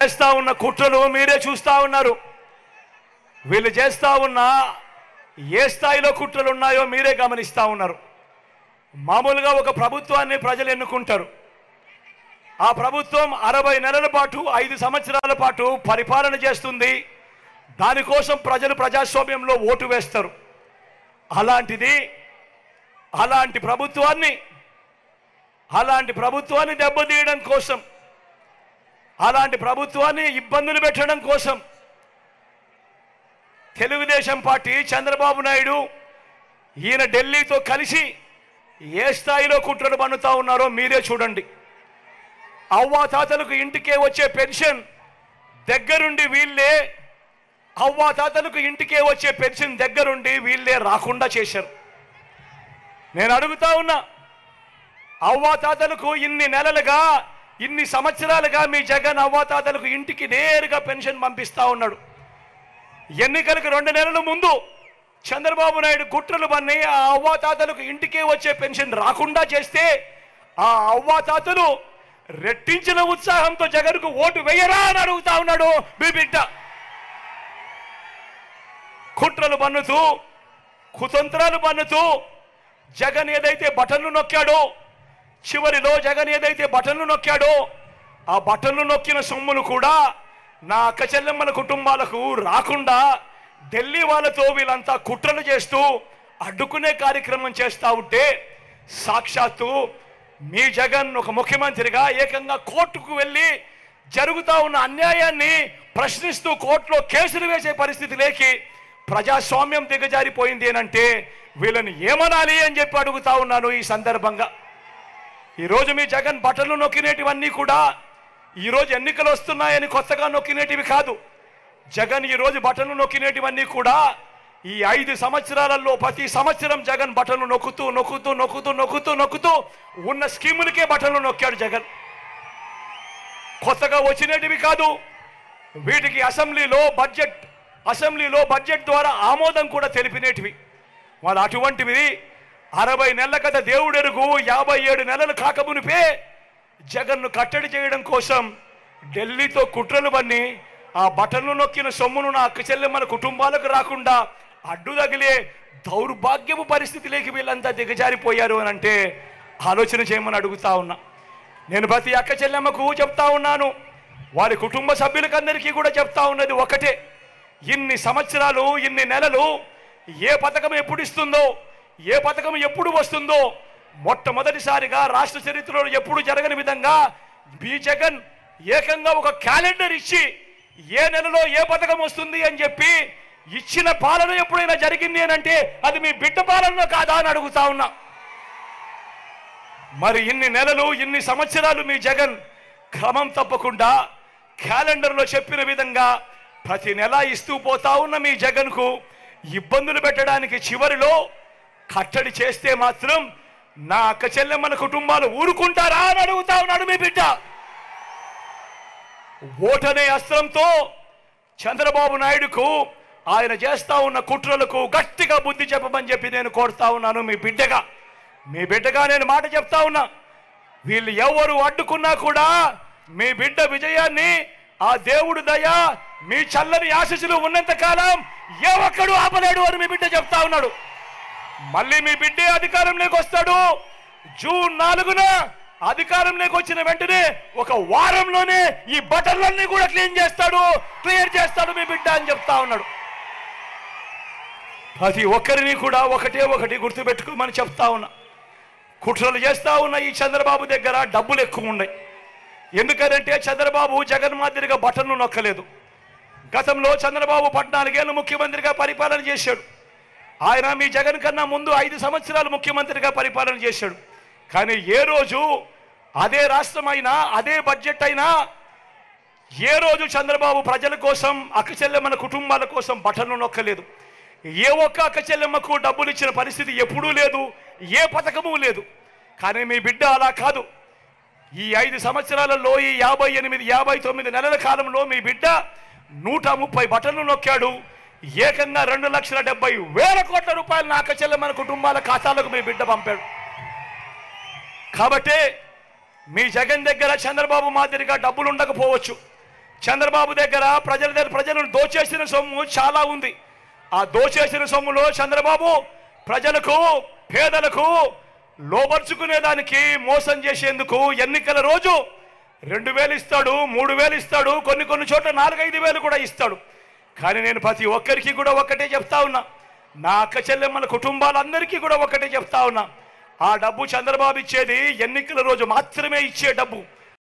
చేస్తా ఉన్న కుట్రలు మీరే చూస్తా ఉన్నారు. వీళ్ళు చేస్తా ఉన్న ఏ స్థాయిలో కుట్రలు ఉన్నాయో మీరే గమనిస్తా ఉన్నారు. మామూలుగా ఒక ప్రభుత్వాన్ని ప్రజలు ఎన్నుకుంటారు. ఆ ప్రభుత్వం 60 నెలల పాటు 5 సంవత్సరాల పాటు పరిపాలన చేస్తుంది. దానికోసం ప్రజలు ప్రజాస్వామ్యంలో ఓటు వేస్తారు. అలాంటి ప్రభుత్వాన్ని దెబ్బతీయడం కోసం, అలాంటి ప్రభుత్వాన్ని ఇబ్బందులు పెట్టడం కోసం తెలుగుదేశం పార్టీ చంద్రబాబు నాయుడు ఈయన ఢిల్లీతో కలిసి ఏ స్థాయిలో కుట్రలు పన్నుతా ఉన్నారో మీరే చూడండి. అవ్వాతాతలకు ఇంటికే వచ్చే పెన్షన్ దగ్గరుండి వీళ్ళే రాకుండా చేశారు. నేను అడుగుతా ఉన్నా, అవ్వాతాతలకు ఇన్ని నెలలుగా, ఇన్ని సంవత్సరాలుగా మీ జగన్ అవ్వాతాతలకు ఇంటికి నేరుగా పెన్షన్ పంపిస్తా ఉన్నాడు. ఎన్నికలకు 2 నెలల ముందు చంద్రబాబు నాయుడు కుట్రలు పన్ని ఆ అవ్వాతాతలకు ఇంటికే వచ్చే పెన్షన్ రాకుండా చేస్తే ఆ అవ్వాతాతలు రెట్టించిన ఉత్సాహంతో జగన్కు ఓటు వేయరా అని అడుగుతా ఉన్నాడు మీ బిడ్డ. కుట్రలు పన్నుతూ, కుతంత్రాలు పన్నుతూ జగన్ ఏదైతే బటన్లు నొక్కాడో, చివరిలో జగన్ ఏదైతే బటన్లు నొక్కాడో ఆ బటన్లు నొక్కిన సొమ్ములు కూడా నా అక్క చెల్లెమ్మల కుటుంబాలకు రాకుండా ఢిల్లీ వాళ్ళతో వీళ్ళంతా కుట్రలు చేస్తూ అడ్డుకునే కార్యక్రమం చేస్తూ ఉంటే సాక్షాత్తు మీ జగన్ ఒక ముఖ్యమంత్రిగా ఏకంగా కోర్టుకు వెళ్ళి జరుగుతూ ఉన్న అన్యాయాన్ని ప్రశ్నిస్తూ కోర్టులో కేసులు వేసే పరిస్థితి లేకి ప్రజాస్వామ్యం దిగజారిపోయింది అంటే వీళ్ళని ఏమనాలి అని చెప్పి అడుగుతా ఉన్నాను. ఈ సందర్భంగా ఈరోజు మీ జగన్ బటన్లు నొక్కినేటివన్నీ కూడా ఈరోజు ఎన్నికలు వస్తున్నాయని కొత్తగా నొక్కినేటివి కాదు. జగన్ ఈరోజు బటన్లు నొక్కినేటివన్నీ కూడా ఈ 5 సంవత్సరాలలో ప్రతి సంవత్సరం జగన్ బటన్లు నొక్కుతూ ఉన్న స్కీములకే బటన్లు నొక్కాడు జగన్. కొత్తగా వచ్చినేటివి కాదు. వీటికి అసెంబ్లీలో బడ్జెట్ ద్వారా ఆమోదం కూడా తెలిపినేటివి. వాళ్ళు అటువంటివి 60 నెలల కథ దేవుడెరుగు 57 నెలలు కాకమునిపే జగన్ను కట్టడి చేయడం కోసం ఢిల్లీతో కుట్రలు పన్ని ఆ బటన్లు నొక్కిన సొమ్మును నా అక్క చెల్లెమ్మల కుటుంబాలకు రాకుండా అడ్డు తగిలే దౌర్భాగ్యపు పరిస్థితిలోకి వీళ్ళంతా దిగజారిపోయారు అని అంటే ఆలోచన చేయమని అడుగుతా ఉన్నా. నేను ప్రతి అక్క చెల్లెమ్మకు చెప్తా ఉన్నాను, వారి కుటుంబ సభ్యులకందరికీ కూడా చెప్తా ఉన్నది ఒకటే, ఇన్ని సంవత్సరాలు, ఇన్ని నెలలు ఏ పథకం ఎప్పుడు ఇస్తుందో, ఏ పథకం ఎప్పుడు వస్తుందో మొట్టమొదటిసారిగా రాష్ట్ర చరిత్రలో ఎప్పుడు జరగని విధంగా మీ జగన్ ఏకంగా ఒక క్యాలెండర్ ఇచ్చి ఏ నెలలో ఏ పథకం వస్తుంది అని చెప్పి ఇచ్చిన పాలన ఎప్పుడైనా జరిగింది అని అంటే అది మీ బిడ్డ పాలన కాదా అని అడుగుతా ఉన్నా. మరి ఇన్ని నెలలు, ఇన్ని సంవత్సరాలు మీ జగన్ క్రమం తప్పకుండా క్యాలెండర్లో చెప్పిన విధంగా ప్రతి నెల ఇస్తూ పోతా ఉన్న మీ జగన్కు ఇబ్బందులు పెట్టడానికి చివరిలో కట్టడి చేస్తే మాత్రం నా అక్క చెల్లెమ్మల కుటుంబాలు ఊరుకుంటారా అని అడుగుతా ఉన్నాడు మీ బిడ్డ. ఓటనే అస్త్రంతో చంద్రబాబు నాయుడుకు, ఆయన చేస్తా ఉన్న కుట్రలకు గట్టిగా బుద్ధి చెప్పమని చెప్పి నేను కోరుతా ఉన్నాను మీ బిడ్డగా నేను మాట చెప్తా ఉన్నా. వీళ్ళు ఎవరు అడ్డుకున్నా కూడా మీ బిడ్డ విజయాన్ని ఆ దేవుడు దయ, మీ చల్లని ఆశీస్సులు ఉన్నంత కాలం ఏ ఒక్కడు ఆపలేడు అని మీ బిడ్డ చెప్తా ఉన్నాడు. మళ్ళీ మీ బిడ్డే అధికారంలోకి వస్తాడు. జూన్ 4న అధికారంలోకి వచ్చిన వెంటనే ఒక వారంలోనే ఈ బటన్లన్నీ కూడా క్లియర్ చేస్తాడు మీ బిడ్డ అని చెప్తా ఉన్నాడు. ప్రతి ఒక్కరిని కూడా ఒకటి గుర్తుపెట్టుకోమని చెప్తా ఉన్నా. కుట్రలు చేస్తా ఉన్న ఈ చంద్రబాబు దగ్గర డబ్బులు ఎక్కువ ఉన్నాయి. ఎందుకంటే చంద్రబాబు జగన్ మాదిరిగా బటన్లు నొక్కలేదు. గతంలో చంద్రబాబు 14 ఏళ్ళు ముఖ్యమంత్రిగా పరిపాలన చేశాడు. ఆయన మీ జగన్ కన్నా ముందు 5 సంవత్సరాలు ముఖ్యమంత్రిగా పరిపాలన చేశాడు. కానీ ఏ రోజు అదే రాష్ట్రం అయినా, అదే బడ్జెట్ అయినా ఏ రోజు చంద్రబాబు ప్రజల కోసం, అక్క చెల్లెమ్మల కుటుంబాల కోసం బటన్లు నొక్కలేదు. ఏ ఒక్క అక్క చెల్లెమ్మకు డబ్బులు ఇచ్చిన పరిస్థితి ఎప్పుడూ లేదు, ఏ పథకము లేదు. కానీ మీ బిడ్డ అలా కాదు. ఈ 5 సంవత్సరాలలో, ఈ 59 నెలల కాలంలో మీ బిడ్డ 130 బటన్లు నొక్కాడు. ఏకంగా 2,70,000 కోట్ల రూపాయలు నా అక్క చెల్లెమ్మల కుటుంబాల ఖాతాలకు మీ బిడ్డ పంపాడు. కాబట్టి మీ జగన్ దగ్గర చంద్రబాబు మాదిరిగా డబ్బులు ఉండకపోవచ్చు, చంద్రబాబు దగ్గర ప్రజలను దోచేసిన సొమ్ము చాలా ఉంది. ఆ దోచేసిన సొమ్ములో చంద్రబాబు ప్రజలకు పేదలకు లోబర్చుకునేదానికి మోసం చేసేందుకు ఎన్నికల రోజు 2,000 ఇస్తాడు, 3,000 ఇస్తాడు, కొన్ని చోట్ల 4-5 కూడా ఇస్తాడు. కానీ నేను ప్రతి ఒక్కరికి కూడా ఒక్కటే చెప్తా ఉన్నా, నా అక్క చెల్లెమ్మల కుటుంబాలందరికీ కూడా ఒక్కటే చెప్తా ఉన్నా, ఆ డబ్బు చంద్రబాబు ఇచ్చేది ఎన్నికల రోజు మాత్రమే ఇచ్చే డబ్బు.